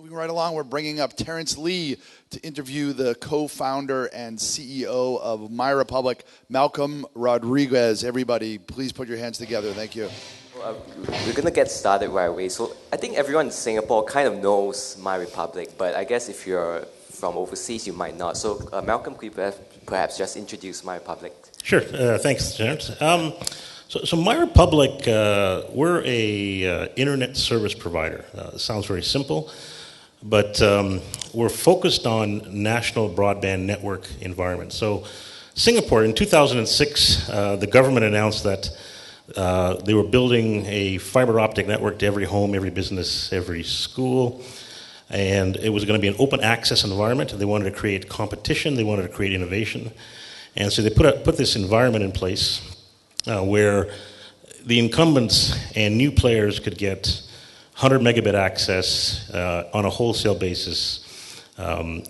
Moving right along, we're bringing up Terence Lee to interview the co-founder and CEO of MyRepublic, Malcolm Rodrigues. Everybody, please put your hands together. Thank you. We're going to get started right away. So I think everyone in Singapore kind of knows MyRepublic, but I guess if you're from overseas, you might not. So Malcolm, could you perhaps just introduce MyRepublic? Sure. Thanks, Terence. So MyRepublic, we're a internet service provider. It sounds very simple, but we're focused on national broadband network environments. So Singapore, in 2006, the government announced that they were building a fiber optic network to every home, every business, every school, and it was going to be an open access environment. They wanted to create competition, they wanted to create innovation, and so they put this environment in place where the incumbents and new players could get 100 megabit access on a wholesale basis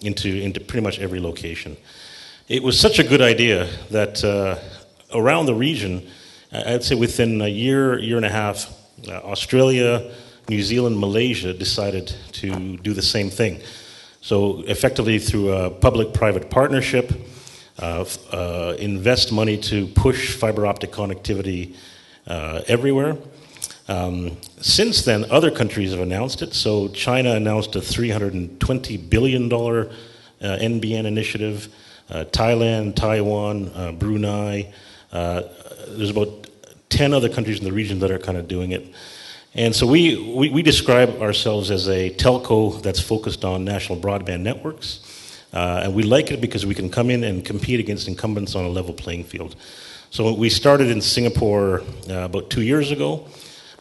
into pretty much every location. It was such a good idea that around the region, I'd say within a year and a half, Australia, New Zealand, Malaysia decided to do the same thing. So effectively through a public-private partnership, invest money to push fiber optic connectivity everywhere. Since then, other countries have announced it. So China announced a $320 billion NBN initiative. Thailand, Taiwan, Brunei. There's about 10 other countries in the region that are kind of doing it. And so we describe ourselves as a telco that's focused on national broadband networks. And we like it because we can come in and compete against incumbents on a level playing field. So we started in Singapore about 2 years ago.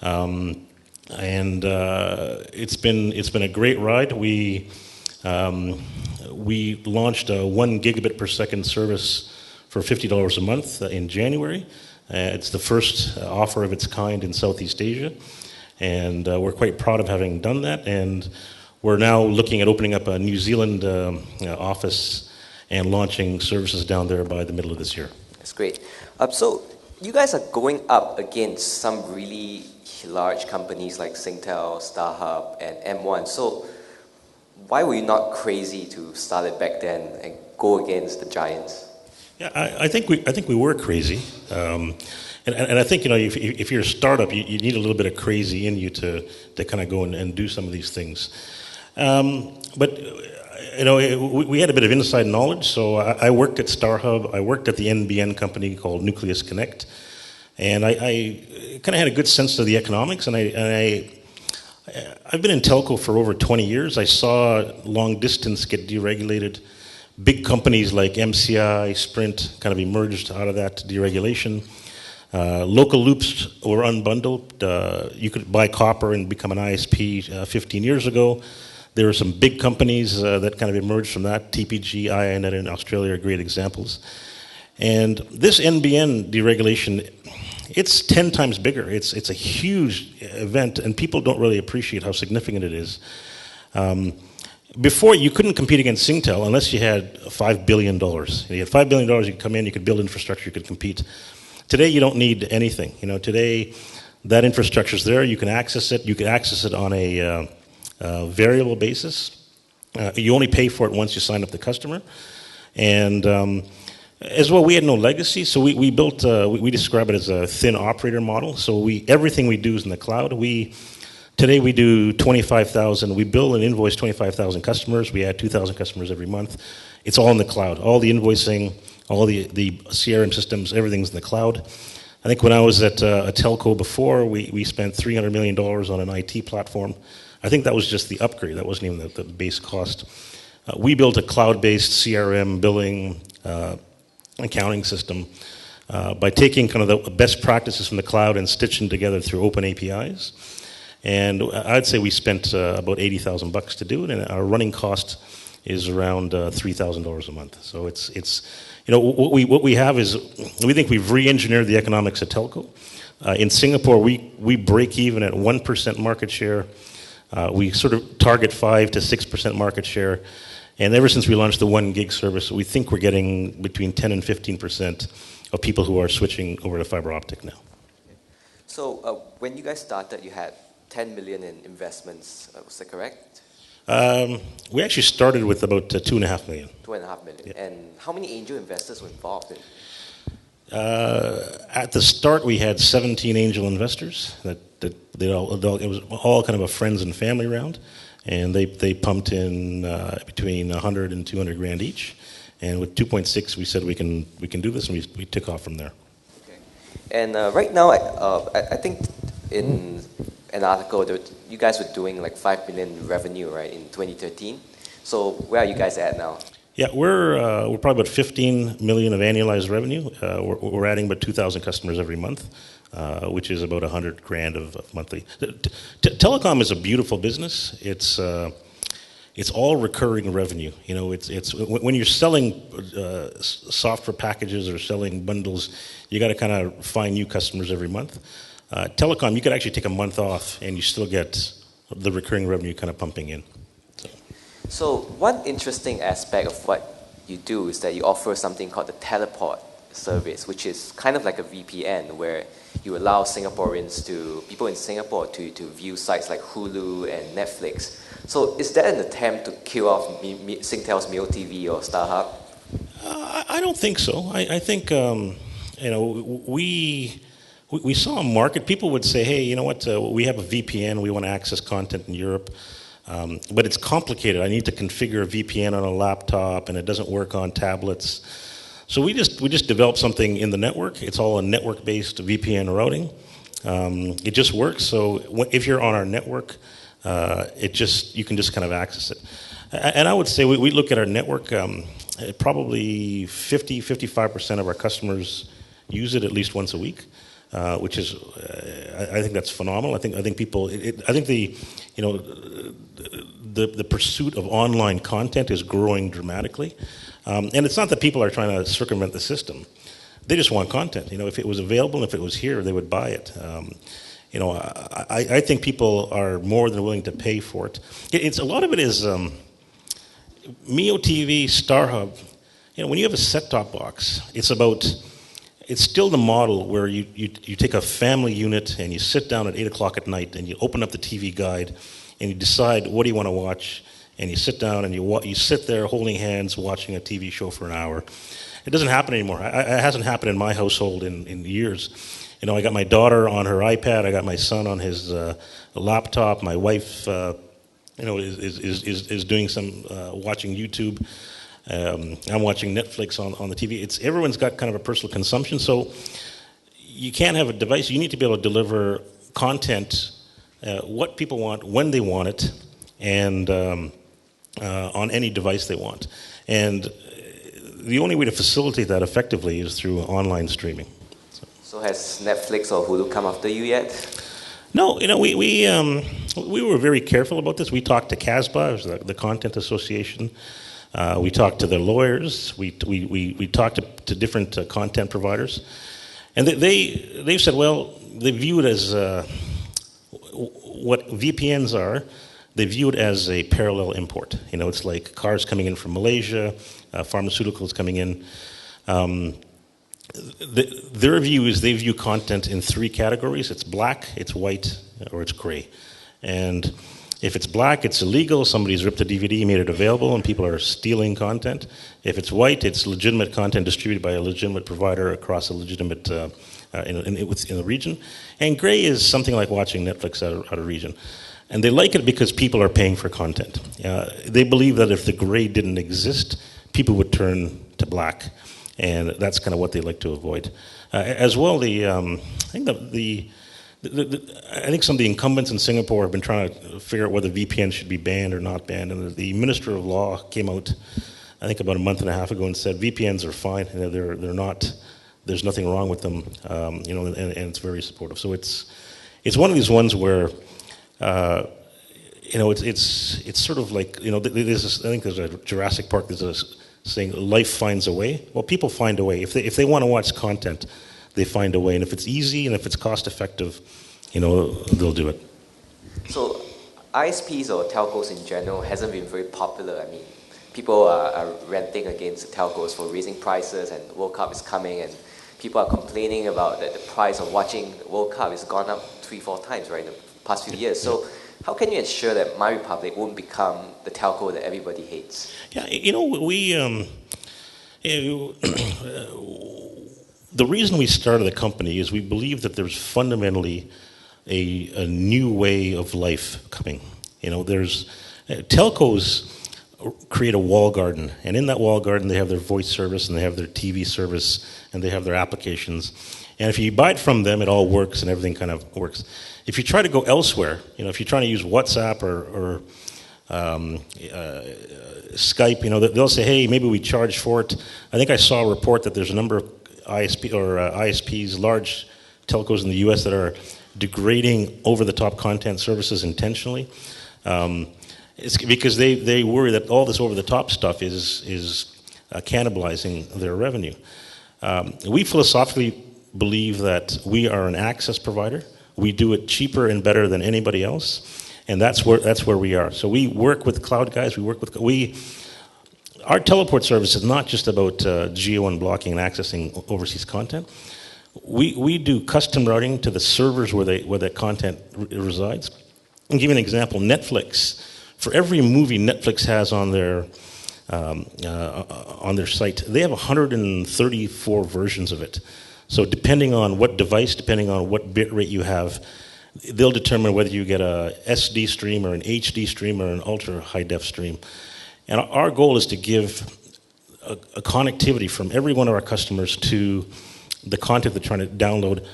And it's been a great ride. We launched a 1 gigabit per second service for $50 a month in January. It's the first offer of its kind in Southeast Asia, and we're quite proud of having done that. And we're now looking at opening up a New Zealand office and launching services down there by the middle of this year. That's great. So you guys are going up against some really large companies like Singtel, StarHub, and M1. So why were you not crazy to start it back then and go against the giants? Yeah, I think we were crazy, and I think if you're a startup, you need a little bit of crazy in you to kind of go and do some of these things. But we had a bit of inside knowledge. So I worked at StarHub. I worked at the NBN company called Nucleus Connect, and I kind of had a good sense of the economics. And I've been in telco for over 20 years. I saw long distance get deregulated. Big companies like MCI, Sprint kind of emerged out of that deregulation. Local loops were unbundled. You could buy copper and become an ISP 15 years ago. There were some big companies that kind of emerged from that. TPG, IINet in Australia are great examples. And this NBN deregulation, it's 10 times bigger. It's a huge event, and people don't really appreciate how significant it is. Before, you couldn't compete against Singtel unless you had $5 billion. You had $5 billion, you could come in, you could build infrastructure, you could compete. Today, you don't need anything. Today, that infrastructure is there, you can access it. You can access it on a variable basis. You only pay for it once you sign up the customer. And as well, we had no legacy, so we built, we describe it as a thin operator model. So everything we do is in the cloud. Today we do 25,000, we bill and invoice 25,000 customers. We add 2,000 customers every month. It's all in the cloud. All the invoicing, all the CRM systems, everything's in the cloud. I think when I was at a telco before, we spent $300 million on an IT platform. I think that was just the upgrade. That wasn't even the base cost. We built a cloud-based CRM billing accounting system by taking kind of the best practices from the cloud and stitching together through open APIs. And I'd say we spent about $80,000 to do it, and our running cost is around $3,000 a month. So it's what we have is we think we've re-engineered the economics of telco. In Singapore, we break even at 1% market share. We sort of target 5 to 6% market share, and ever since we launched the 1 gig service, we think we're getting between 10 and 15% of people who are switching over to fiber optic now. So when you guys started, you had 10 million in investments, was that correct? We actually started with about 2.5 million. 2.5 million. Yeah. And how many angel investors were involved in? At the start, we had 17 angel investors. It was all kind of a friends and family round, and they pumped in between 100 and 200 grand each. And with 2.6, we said we can do this, and we took off from there. Okay. And right now, I think in an article that you guys were doing like 5 million revenue, right, in 2013. So where are you guys at now? Yeah, we're probably about 15 million of annualized revenue. We're adding about 2,000 customers every month, which is about 100 grand of monthly. Telecom is a beautiful business. It's all recurring revenue. You know, it's when you're selling software packages or selling bundles, you got to kind of find new customers every month. Telecom, you could actually take a month off and you still get the recurring revenue kind of pumping in. So one interesting aspect of what you do is that you offer something called the teleport service, which is kind of like a VPN where you allow people in Singapore to view sites like Hulu and Netflix. So is that an attempt to kill off Singtel's MioTV or StarHub? I don't think so. I think we saw a market. People would say, hey, you know what, we have a VPN, we want to access content in Europe. But it's complicated. I need to configure a VPN on a laptop, and it doesn't work on tablets. So we just developed something in the network. It's all a network-based VPN routing. It just works. So if you're on our network, you can just kind of access it. And I would say we look at our network. Probably 55% of our customers use it at least once a week. Which is, I think that's phenomenal. I think people. I think the pursuit of online content is growing dramatically, and it's not that people are trying to circumvent the system. They just want content. You know, if it was available, if it was here, they would buy it. I think people are more than willing to pay for it. It's a lot of it is MioTV, StarHub. You know, when you have a set-top box, it's still the model where you take a family unit and you sit down at 8 o'clock at night and you open up the TV guide and you decide what do you want to watch, and you sit down and you sit there holding hands watching a TV show for an hour. It doesn't happen anymore. It hasn't happened in my household in years. You know, I got my daughter on her iPad. I got my son on his laptop. My wife, is doing some watching YouTube. I'm watching Netflix on the TV. Everyone's got kind of a personal consumption, so you can't have a device. You need to be able to deliver content, what people want, when they want it, and on any device they want. And the only way to facilitate that effectively is through online streaming. So has Netflix or Hulu come after you yet? No, you know, we were very careful about this. We talked to CASBA, the Content Association. We talked to their lawyers. We talked to different content providers, and they've said, well, they view it as what VPNs are. They view it as a parallel import. You know, it's like cars coming in from Malaysia, pharmaceuticals coming in. Their view is they view content in three categories. It's black, it's white, or it's gray. And if it's black, it's illegal. Somebody's ripped a DVD, made it available, and people are stealing content. If it's white, it's legitimate content distributed by a legitimate provider across a legitimate in the region. And gray is something like watching Netflix out of region. And they like it because people are paying for content. They believe that if the gray didn't exist, people would turn to black. And that's kind of what they like to avoid. As well, I think some of the incumbents in Singapore have been trying to figure out whether VPN should be banned or not banned. And the Minister of Law came out, I think about a month and a half ago, and said VPNs are fine. And they're not. There's nothing wrong with them. And it's very supportive. So it's one of these ones where it's sort of like, I think there's a Jurassic Park. There's a saying, life finds a way. Well, people find a way. If they want to watch content, they find a way. And if it's easy and if it's cost effective, they'll do it. So ISPs or telcos in general hasn't been very popular. I mean, people are ranting against the telcos for raising prices, and World Cup is coming, and people are complaining about that the price of watching World Cup has gone up 3-4 times, right, in the past few years. So How can you ensure that MyRepublic won't become the telco that everybody hates? Yeah, the reason we started the company is we believe that there's fundamentally a new way of life coming. There's telcos create a wall garden, and in that wall garden they have their voice service and they have their TV service and they have their applications. And if you buy it from them, it all works and everything kind of works. If you try to go elsewhere, if you're trying to use WhatsApp or Skype, they'll say, hey, maybe we charge for it. I think I saw a report that there's a number of ISPs, large telcos in the US that are degrading over-the-top content services intentionally. It's because they worry that all this over-the-top stuff is cannibalizing their revenue. We philosophically believe that we are an access provider. We do it cheaper and better than anybody else, and that's where we are. So we work with cloud guys. Our teleport service is not just about geo unblocking and accessing overseas content. We do custom routing to the servers where that content resides. I'll give you an example. Netflix, for every movie Netflix has on their site, they have 134 versions of it. So depending on what device, depending on what bit rate you have, they'll determine whether you get a SD stream or an HD stream or an ultra high def stream. And our goal is to give a connectivity from every one of our customers to the content they're trying to download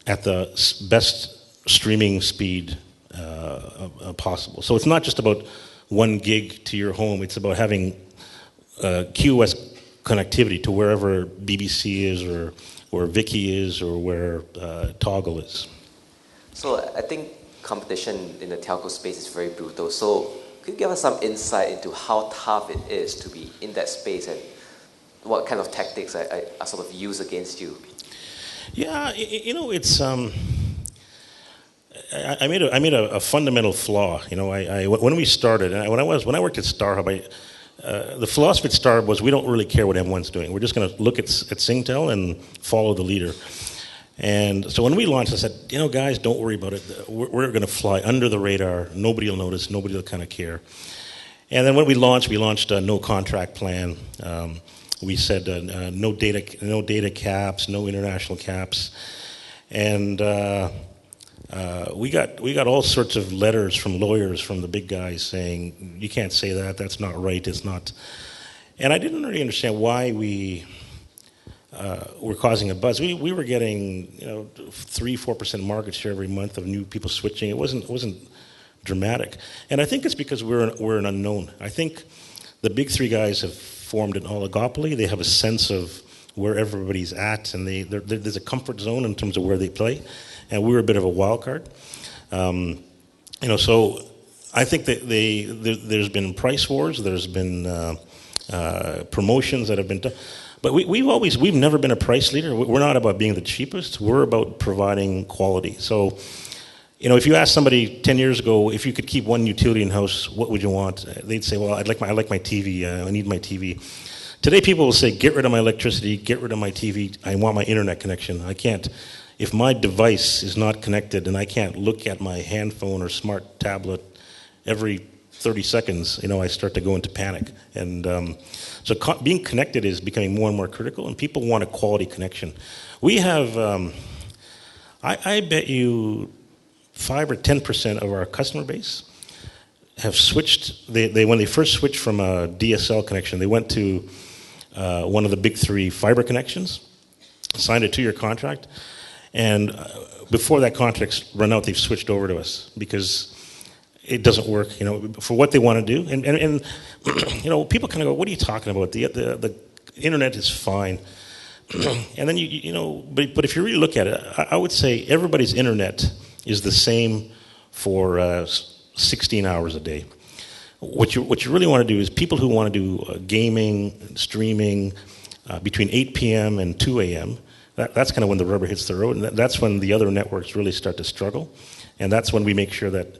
at the best streaming speed possible. So it's not just about 1 gig to your home, it's about having QoS connectivity to wherever BBC is or Viki is or where Toggle is. So I think competition in the telco space is very brutal. So could you give us some insight into how tough it is to be in that space and what kind of tactics are sort of used against you? Yeah, it's I made a fundamental flaw. When we started, and when I worked at StarHub, the philosophy at StarHub was we don't really care what M1's doing. We're just going to look at Singtel and follow the leader. And so when we launched, I said, guys, don't worry about it. We're going to fly under the radar. Nobody will notice. Nobody will kind of care. And then when we launched a no contract plan. We said no data caps, no international caps, and we got all sorts of letters from lawyers from the big guys saying you can't say that. That's not right. It's not. And I didn't really understand why we were causing a buzz. We were getting 3-4% market share every month of new people switching. It wasn't dramatic, and I think it's because we're an unknown. I think the big three guys have formed an oligopoly. They have a sense of where everybody's at, and there's a comfort zone in terms of where they play, and we were a bit of a wild card. So I think that there's been price wars, there's been promotions that have been done, but we've never been a price leader. We're not about being the cheapest. We're about providing quality. So, if you ask somebody 10 years ago if you could keep one utility in house, what would you want? They'd say, well, I like my TV. I need my TV. Today, people will say, get rid of my electricity, get rid of my TV. I want my internet connection. I can't. If my device is not connected and I can't look at my handphone or smart tablet every 30 seconds, I start to go into panic. And so being connected is becoming more and more critical, and people want a quality connection. We have, I bet you, 5 or 10% of our customer base have switched. When they first switched from a DSL connection, they went to one of the big three fiber connections, signed a 2-year contract, and before that contract's run out, they've switched over to us because it doesn't work, for what they want to do. And people kind of go, "What are you talking about? The internet is fine." And then but if you really look at it, I would say everybody's internet is the same for 16 hours a day. What you really want to do is people who want to do gaming, streaming between 8 p.m. and 2 a.m., that's kind of when the rubber hits the road, and that's when the other networks really start to struggle. And that's when we make sure that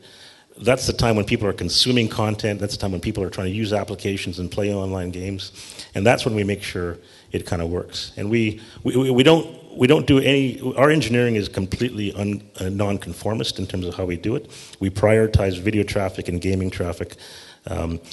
that's the time when people are consuming content, that's the time when people are trying to use applications and play online games, and that's when we make sure it kind of works. And we don't we don't do any. Our engineering is completely non-conformist in terms of how we do it. We prioritize video traffic and gaming traffic,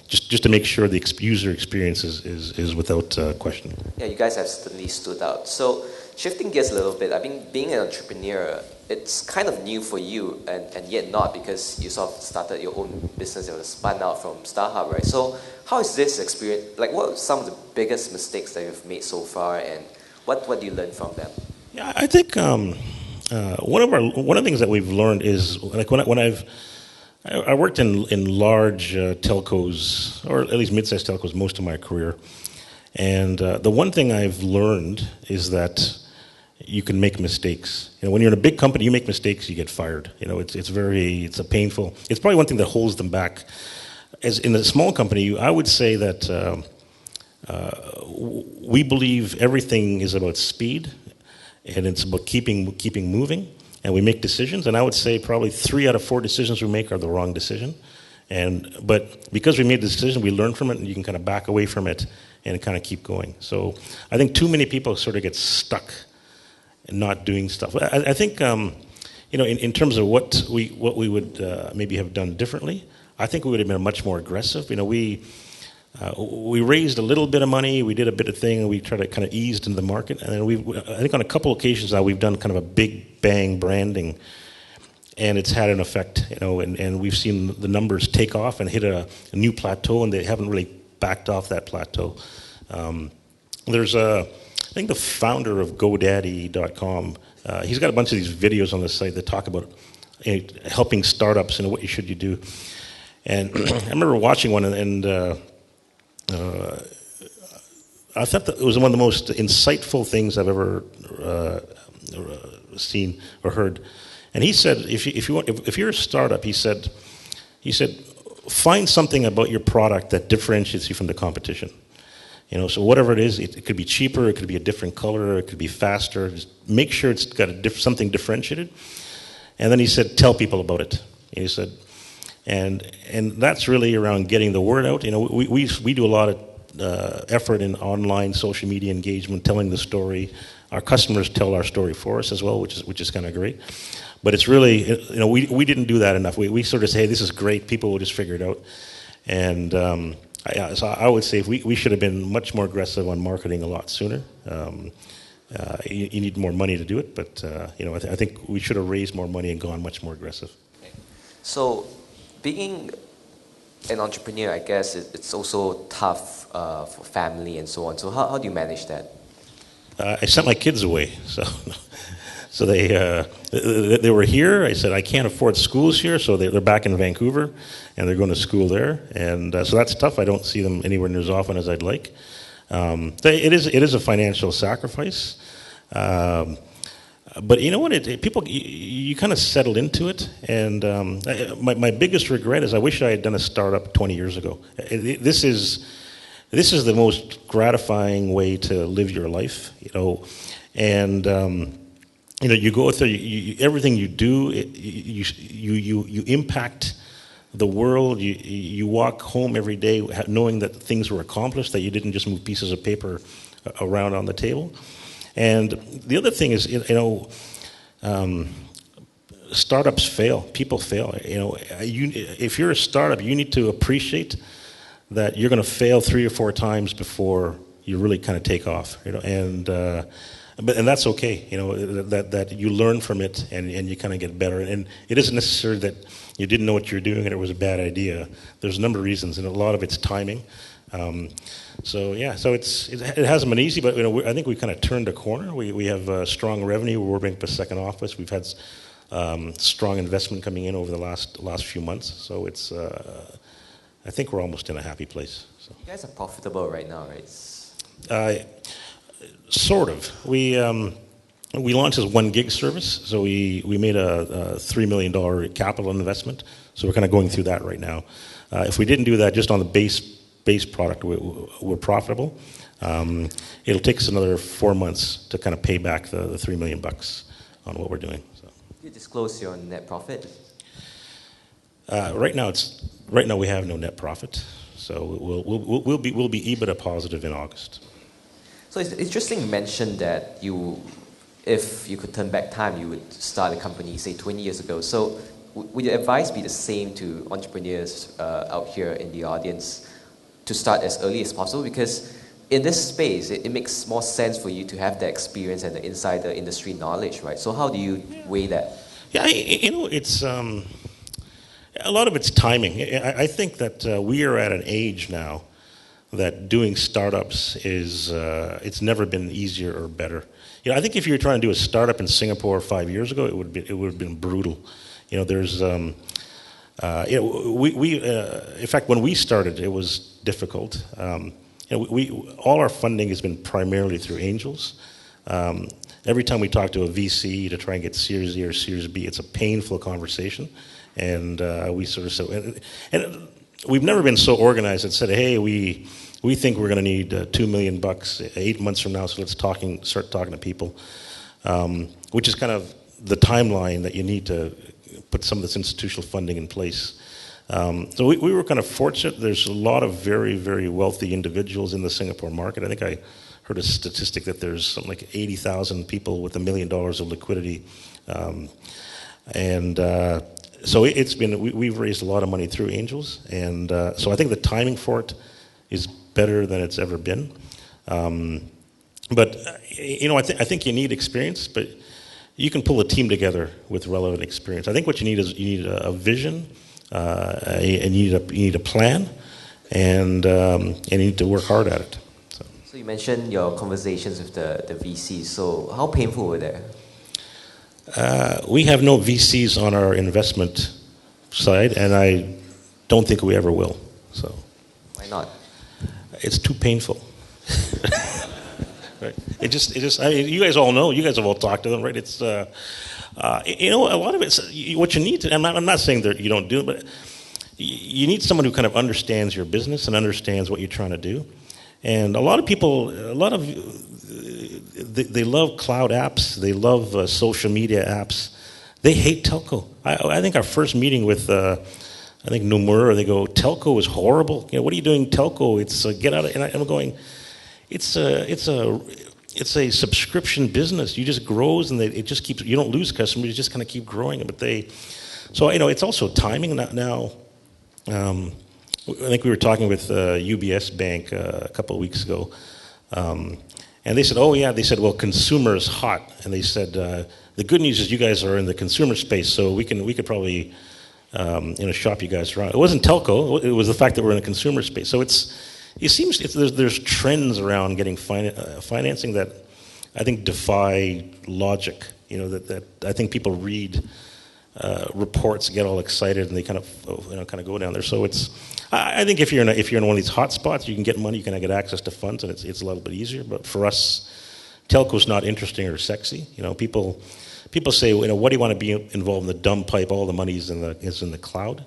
just to make sure the user experience is without question. Yeah, you guys have certainly stood out. So shifting gears a little bit, I mean, being an entrepreneur, it's kind of new for you, and yet not, because you sort of started your own business, you were spun out from StarHub, right? So how is this experience, like what are some of the biggest mistakes that you've made so far, and what do you learn from them? Yeah, I think one of the things that we've learned is, like, I worked in large telcos, or at least mid-sized telcos, most of my career, and the one thing I've learned is that you can make mistakes. You know, when you're in a big company, you make mistakes, you get fired. You know, it's a painful. It's probably one thing that holds them back. As in a small company, I would say that we believe everything is about speed, and it's about keeping moving, and we make decisions. And I would say probably 3 out of 4 decisions we make are the wrong decision. But because we made the decision, we learn from it, and you can kind of back away from it and kind of keep going. So I think too many people sort of get stuck and not doing stuff. I think, you know, in terms of what we would maybe have done differently, I think we would have been much more aggressive. You know, we raised a little bit of money, we did a bit of thing, and we tried to kind of ease into the market. And then I think on a couple occasions now we've done kind of a big bang branding, and it's had an effect. You know, and we've seen the numbers take off and hit a new plateau, and they haven't really backed off that plateau. I think the founder of GoDaddy.com, he's got a bunch of these videos on the site that talk about helping startups and what you should do. And I remember watching one, and I thought that it was one of the most insightful things I've ever seen or heard. And he said, if you're a startup, he said, find something about your product that differentiates you from the competition. You know, so whatever it is, it could be cheaper, it could be a different color, it could be faster. Just make sure it's got something differentiated. And then he said, tell people about it. And he said, and that's really around getting the word out. You know, we do a lot of effort in online social media engagement, telling the story. Our customers tell our story for us as well, which is kind of great. But it's really, you know, we didn't do that enough. We sort of say, hey, this is great, people will just figure it out. And so I would say we should have been much more aggressive on marketing a lot sooner. You need more money to do it, but you know, I think we should have raised more money and gone much more aggressive. So, being an entrepreneur, I guess it's also tough for family and so on. So how do you manage that? I sent my kids away, so they were here. I said I can't afford schools here, so they're back in Vancouver, and they're going to school there. And so that's tough. I don't see them anywhere near as often as I'd like. It is a financial sacrifice. But you know what? People, you kind of settle into it. And my biggest regret is I wish I had done a startup 20 years ago. This is the most gratifying way to live your life, you know. And you know, you go through everything you do. You impact the world. You walk home every day knowing that things were accomplished, that you didn't just move pieces of paper around on the table. And the other thing is, you know, startups fail. People fail. You know, if you're a startup, you need to appreciate that you're going to fail 3 or 4 times before you really kind of take off. You know, and that's okay. You know, that you learn from it and you kind of get better. And it isn't necessarily that you didn't know what you were doing and it was a bad idea. There's a number of reasons, and a lot of it's timing. So it hasn't been easy, but you know, I think we kind of turned a corner. We have strong revenue. We're opening up a second office. We've had strong investment coming in over the last few months. So it's I think we're almost in a happy place. So. You guys are profitable right now, right? Sort of. We launched as 1 gig service, so we made a $3 million capital investment. So we're kind of going through that right now. If we didn't do that, just on the base product, we're profitable. It'll take us another 4 months to kind of pay back the $3 million on what we're doing. So. You disclose your net profit? Right now we have no net profit, so we'll be EBITDA positive in August. So it's interesting you mentioned that you if you could turn back time, you would start a company, say, 20 years ago. So would your advice be the same to entrepreneurs out here in the audience to start as early as possible? Because in this space, it makes more sense for you to have the experience and the insider industry knowledge, right? So how do you weigh that? Yeah, it's a lot of it's timing. I think that we are at an age now that doing startups is it's never been easier or better. I think if you were trying to do a startup in Singapore 5 years ago, it would have been brutal. There's in fact, when we started, it was difficult. All our funding has been primarily through angels. Every time we talk to a VC to try and get Series A or Series B, it's a painful conversation, and we sort of say, and we've never been so organized that said, hey, we think we're going to need $2 million 8 months from now, so let's start talking to people, which is kind of the timeline that you need to put some of this institutional funding in place. So we were kind of fortunate. There's a lot of very, very wealthy individuals in the Singapore market. I think I heard a statistic that there's something like 80,000 people with $1 million of liquidity. So we've raised a lot of money through angels. And so I think the timing for it is better than it's ever been. But I think you need experience, but you can pull a team together with relevant experience. I think what you need is a vision, and you need a plan, and you need to work hard at it. So you mentioned your conversations with the VCs. So how painful were they? We have no VCs on our investment side, and I don't think we ever will. So why not? It's too painful. Right? It just. I mean, you guys all know. You guys have all talked to them, right? It's. A lot of it's what you need to. I'm not saying that you don't do it, but you need someone who kind of understands your business and understands what you're trying to do. And a lot of people, they love cloud apps. They love social media apps. They hate telco. I think our first meeting with, I think Nomura, they go, telco is horrible. What are you doing telco? It's get out of. And I'm going, it's a subscription business. You just grows and it just keeps. You don't lose customers. You just kind of keep growing. But so it's also timing now. I think we were talking with UBS Bank a couple of weeks ago, and they said, "Oh yeah," they said, "Well, consumer is hot," and they said, "The good news is you guys are in the consumer space, so we could probably shop you guys around." It wasn't telco; it was the fact that we're in the consumer space. So there's trends around getting financing that I think defy logic. That I think people read reports, get all excited, and they kind of go down there. So I think if you're in one of these hot spots, you can get money, you can get access to funds, and it's a little bit easier. But for us, telco's not interesting or sexy. People say, what do you want to be involved in the dumb pipe? All the money is in the cloud.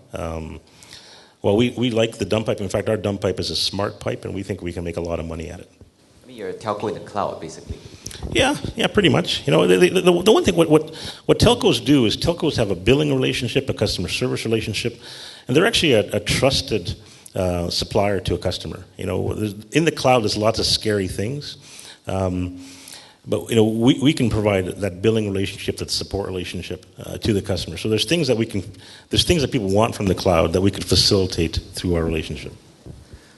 Well, we like the dumb pipe. In fact, our dumb pipe is a smart pipe, and we think we can make a lot of money at it. I mean, you're a telco in the cloud, basically. Yeah, pretty much. The one thing what telcos do is telcos have a billing relationship, a customer service relationship, and they're actually a trusted supplier to a customer. In the cloud, there's lots of scary things, but we can provide that billing relationship, that support relationship to the customer. So there's things that people want from the cloud that we could facilitate through our relationship.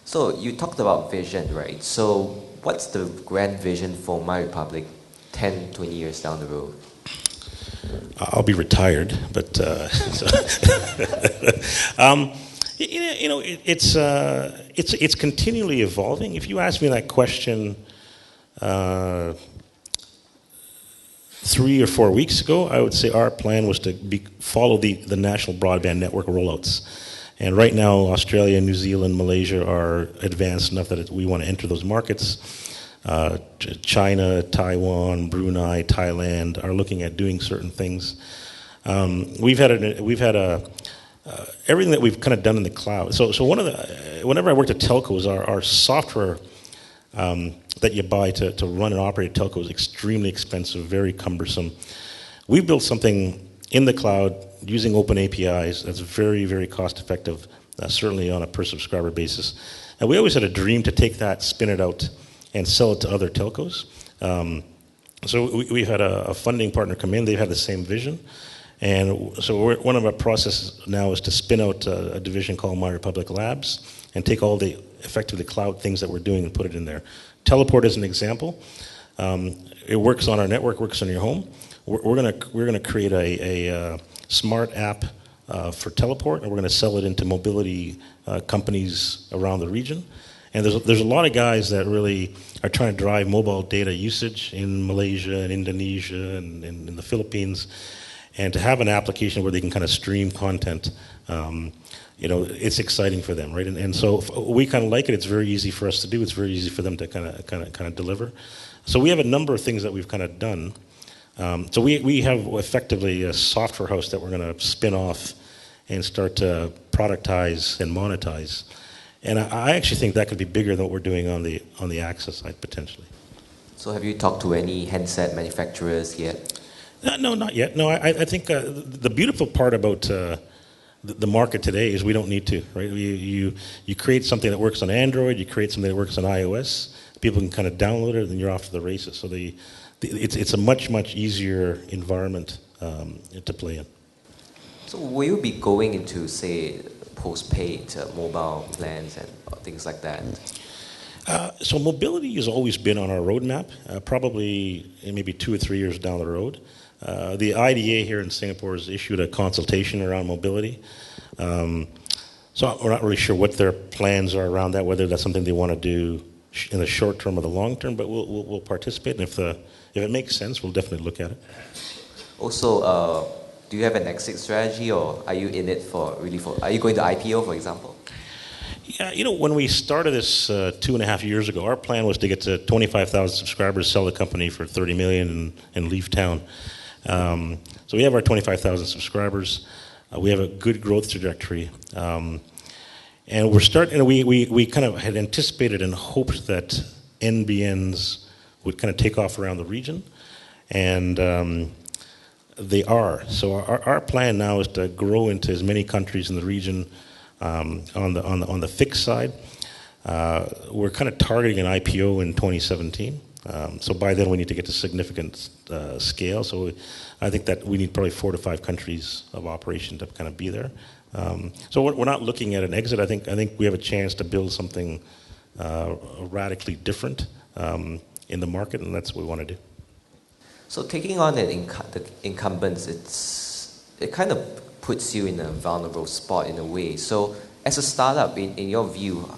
So you talked about vision, right? So what's the grand vision for MyRepublic 10, 20 years down the road? I'll be retired, but it's continually evolving. If you asked me that question 3 or 4 weeks ago, I would say our plan was to follow the national broadband network rollouts. And right now, Australia, New Zealand, Malaysia are advanced enough that we want to enter those markets. China, Taiwan, Brunei, Thailand are looking at doing certain things. We've had everything that we've kind of done in the cloud. So whenever I worked at telcos, our software that you buy to run and operate a telco is extremely expensive, very cumbersome. We've built something in the cloud using open APIs that's very, very cost effective, certainly on a per subscriber basis. And we always had a dream to take that, spin it out, and sell it to other telcos. So we had a funding partner come in. They had the same vision. And so one of our processes now is to spin out a division called MyRepublic Labs and take all the effectively cloud things that we're doing and put it in there. Teleport is an example. It works on our network, works on your home. We're gonna create a smart app for Teleport, and we're gonna sell it into mobility companies around the region. And there's a lot of guys that really are trying to drive mobile data usage in Malaysia and Indonesia and in the Philippines. And to have an application where they can kind of stream content, it's exciting for them, right? And so we kind of like it. It's very easy for us to do. It's very easy for them to kind of deliver. So we have a number of things that we've kind of done. So we have effectively a software house that we're going to spin off and start to productize and monetize. And I actually think that could be bigger than what we're doing on the access side potentially. So have you talked to any handset manufacturers yet? No, not yet. No, I think the beautiful part about the market today is we don't need to, right? You create something that works on Android, you create something that works on iOS, people can kind of download it, and you're off to the races. So it's a much easier environment to play in. So will you be going into, say, postpaid mobile plans and things like that? So mobility has always been on our roadmap, probably maybe 2 or 3 years down the road. The IDA here in Singapore has issued a consultation around mobility. So we're not really sure what their plans are around that, whether that's something they want to do in the short term or the long term, but we'll participate. And if it makes sense, we'll definitely look at it. Also, do you have an exit strategy, or are you in it are you going to IPO, for example? Yeah, when we started this 2.5 years ago, our plan was to get to 25,000 subscribers, sell the company for $30 million, and leave town. So we have our 25,000 subscribers. We have a good growth trajectory. And we're starting, we kind of had anticipated and hoped that NBNs would kind of take off around the region. And they are. So our plan now is to grow into as many countries in the region on the fixed side. We're kind of targeting an IPO in 2017. So by then we need to get to significant scale. So I think that we need probably 4 to 5 countries of operation to kind of be there. So we're not looking at an exit. I think we have a chance to build something radically different in the market, and that's what we want to do. So taking on the incumbents, it kind of puts you in a vulnerable spot in a way. So as a startup, in your view,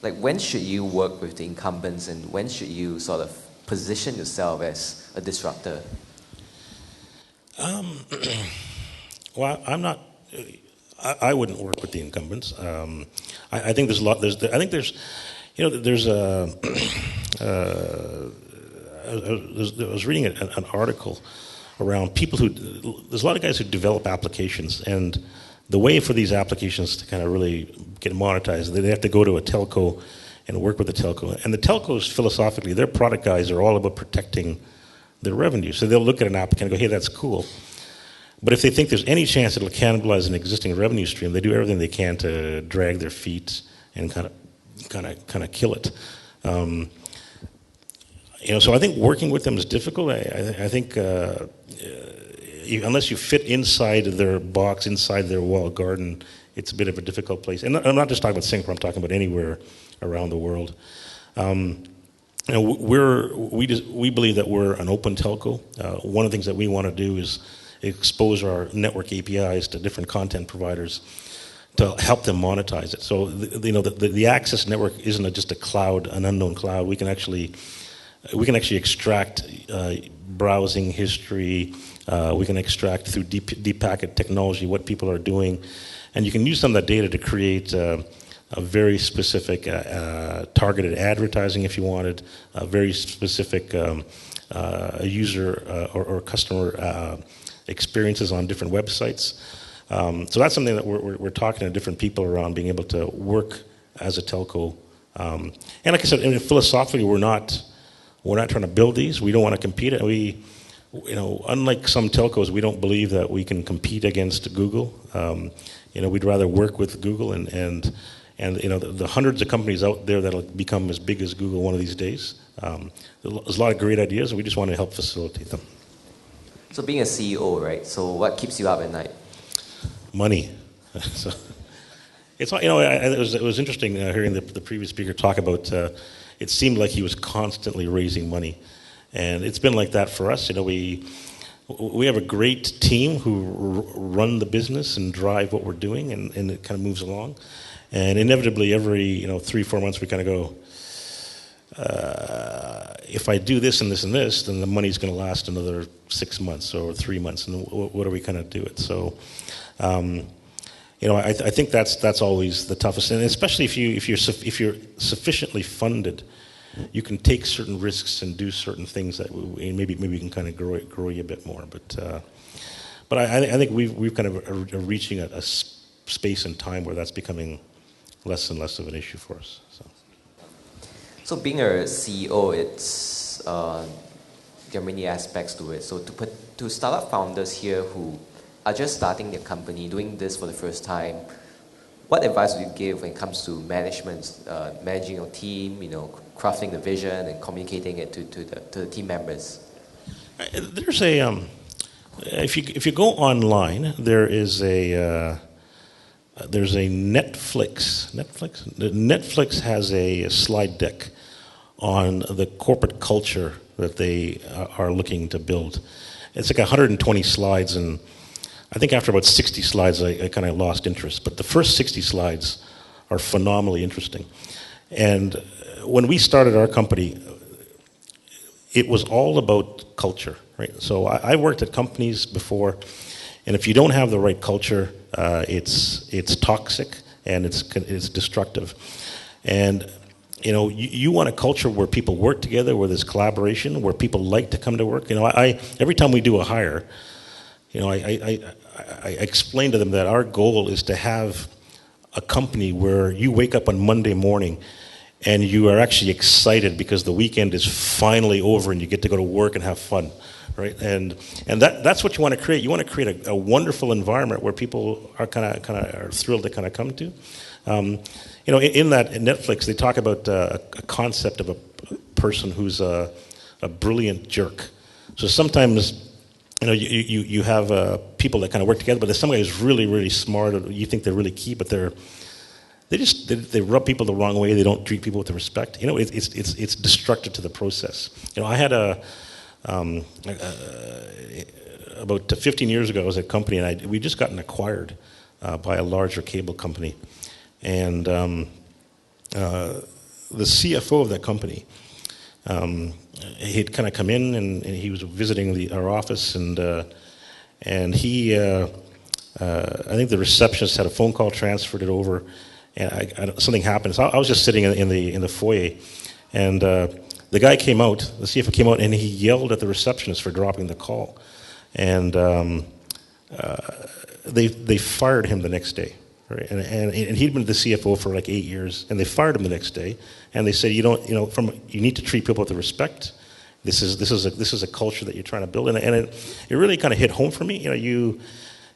like when should you work with the incumbents, and when should you sort of position yourself as a disruptor? Well, I'm not. I wouldn't work with the incumbents. I think there's a lot. I think there's a. I was reading an article around people who. There's a lot of guys who develop applications, and the way for these applications to kind of really get monetized, they have to go to a telco and work with the telco. And the telcos, philosophically, their product guys are all about protecting their revenue. So they'll look at an applicant and go, "Hey, that's cool." But if they think there's any chance it'll cannibalize an existing revenue stream, they do everything they can to drag their feet and kind of kill it. So I think working with them is difficult. I think unless you fit inside their box, inside their walled garden, it's a bit of a difficult place. And I'm not just talking about Singapore. I'm talking about anywhere around the world. We believe that we're an open telco. One of the things that we want to do is expose our network APIs to different content providers to help them monetize it. So the access network isn't just a cloud, an unknown cloud. We can actually extract browsing history. We can extract through deep packet technology what people are doing, and you can use some of that data to create a very specific targeted advertising if you wanted, a very specific user or customer experiences on different websites. So that's something that we're talking to different people around, being able to work as a telco. And like I said, philosophically, we're not trying to build these. We don't want to compete. Unlike some telcos, we don't believe that we can compete against Google. We'd rather work with Google and And the hundreds of companies out there that'll become as big as Google one of these days. There's a lot of great ideas, and we just want to help facilitate them. So being a CEO, right? So what keeps you up at night? Money. So it's it was interesting hearing the previous speaker talk about. It seemed like he was constantly raising money, and it's been like that for us. We have a great team who run the business and drive what we're doing, and it kind of moves along. And inevitably, every 3-4 months, we kind of go, if I do this and this and this, then the money's going to last another 6 months or 3 months, and what are we going to do it? So, I think that's always the toughest, and especially if you're sufficiently funded, you can take certain risks and do certain things that maybe we can kind of grow you a bit more. But I think we've kind of are reaching a space and time where that's becoming less and less of an issue for us. So being a CEO, there are many aspects to it. So to startup founders here who are just starting their company, doing this for the first time, what advice would you give when it comes to management, managing your team, crafting the vision and communicating it to the team members? There's if you go online, there's a Netflix. Netflix has a slide deck on the corporate culture that they are looking to build. It's like 120 slides, and I think after about 60 slides, I kind of lost interest. But the first 60 slides are phenomenally interesting. And when we started our company, it was all about culture, right? So I worked at companies before, and if you don't have the right culture, it's toxic and it's destructive. And you want a culture where people work together, where there's collaboration, where people like to come to work. Every time we do a hire, I explain to them that our goal is to have a company where you wake up on Monday morning and you are actually excited because the weekend is finally over and you get to go to work and have fun, right? And that's what you want to create. You want to create a wonderful environment where people are kind of thrilled to kind of come to. In that in Netflix, they talk about a concept of a person who's a brilliant jerk. So sometimes you have people that kind of work together, but there's somebody who's really, really smart, or you think they're really key, but they rub people the wrong way. They don't treat people with respect. It's destructive to the process. I had about 15 years ago, I was at a company, and we just gotten acquired by a larger cable company, and the CFO of that company. He'd kind of come in and he was visiting our office, and he I think the receptionist had a phone call, transferred it over, and something happened. So I was just sitting in the foyer, and the guy came out, the CFO came out, and he yelled at the receptionist for dropping the call, and they fired him the next day. Right? And he'd been the CFO for like 8 years, and they fired him the next day. And they said, you need to treat people with respect. This is a culture that you're trying to build, and it really kind of hit home for me.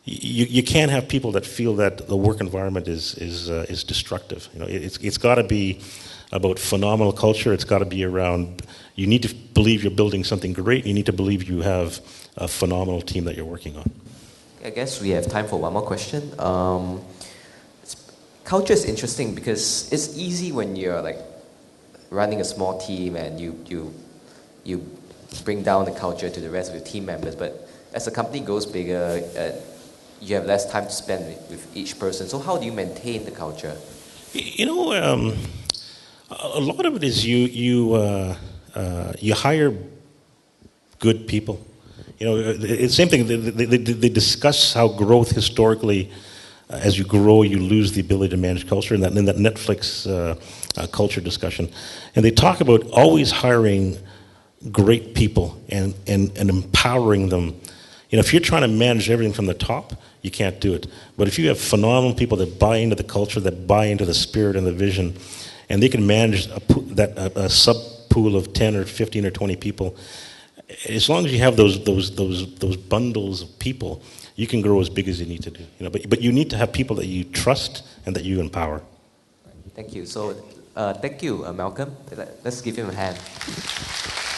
You can't have people that feel that the work environment is destructive. It's got to be about phenomenal culture. It's got to be around. You need to believe you're building something great. You need to believe you have a phenomenal team that you're working on. I guess we have time for one more question. Culture is interesting because it's easy when you're like running a small team and you bring down the culture to the rest of your team members. But as the company goes bigger, you have less time to spend with each person. So how do you maintain the culture? A lot of it is you hire good people. It's the same thing. They discuss how growth historically. As you grow, you lose the ability to manage culture, in that Netflix culture discussion. And they talk about always hiring great people and empowering them. If you're trying to manage everything from the top, you can't do it. But if you have phenomenal people that buy into the culture, that buy into the spirit and the vision, and they can manage a sub-pool of 10 or 15 or 20 people, as long as you have those bundles of people, you can grow as big as you need to do. But you need to have people that you trust and that you empower. Thank you. So, thank you, Malcolm. Let's give him a hand.